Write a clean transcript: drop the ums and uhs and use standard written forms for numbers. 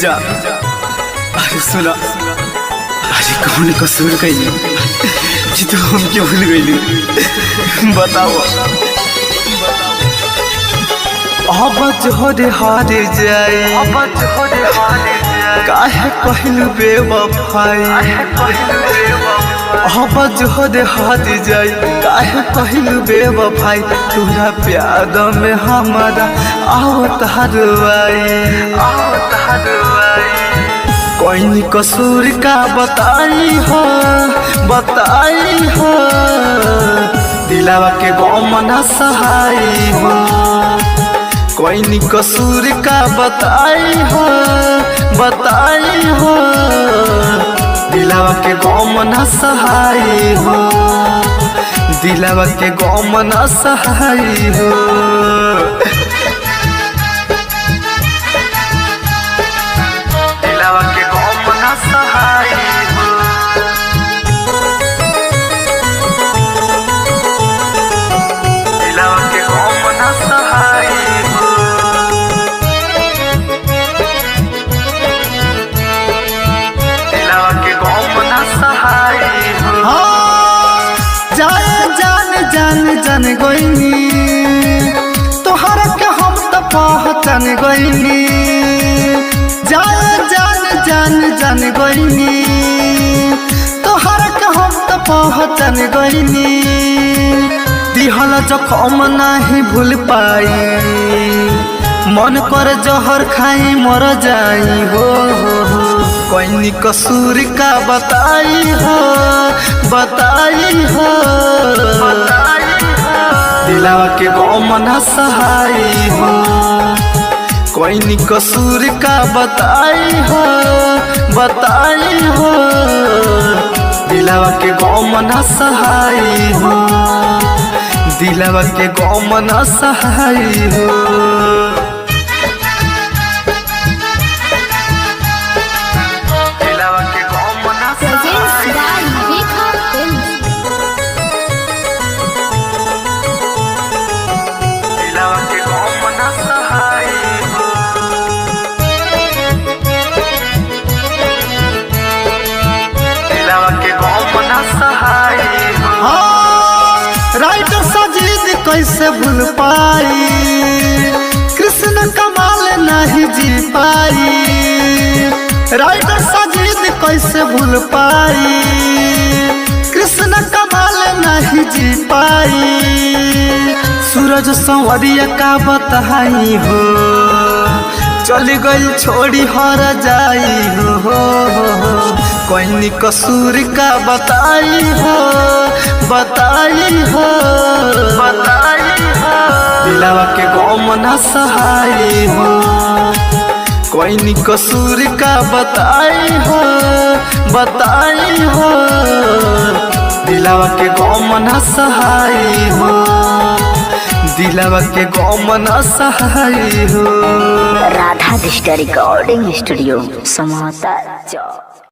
जा अरे सुना अरे कौन कसूर कैली कि तू हम क्यों भूल गई बताओ। अब जोरे हार जाए काहे कहलू बेवफाई। अब जोरे हार जाए काहे कहलू बेवफाई। तोरा प्यार में हमारा आवत हरवाई। कोई कसूर का बताई हो दिलावा के गम न सहाई हो। कोई कसूर का बताई हो दिलावा के गम न सहाई हो। दिलावा के गम न सहाई हो। दिलावा के गम न सहाई हो। दिलावा के गम न सहाई हो। दिलावा के गम न सहाई हो। जान गईनी तोहरा के हम तो पहचान गईनी। जान गईनी तोहरा के हम तो पहचान गईनी। दिहल जखम नहीं भूल पाई। मन कर जहर खाई मर जाई हो। कोई कसूर का बताई हो दिलावा के गम न सहाई हो। कोई कसूर का बताई हो दिलावा के गम न सहाई हो। दिलावा के गम न सहाई हो। दिलावा के गम न सहाई हो। दिलावा के गम न सहाई हो। दिलावा के गम न सहाई हो। राइटर सजीद कैसे भूल पाई। कृष्ण कमाल नहीं जी पाई। राइटर सजीद कैसे भूल पाई। कृष्ण कमाल नहीं जी पाई। सूरज संवरिया का बताई हो। चली गई छोड़ी हर जाई हो। कोई कसूर का बताई हो दिलावा के गम न सहाई हो। कोई कसूर का बताई हो दिलावा के गम न सहाई हो। दिलावा के गम न सहाई हो। राधा डिजिटल रिकॉर्डिंग स्टूडियो समाता चौक।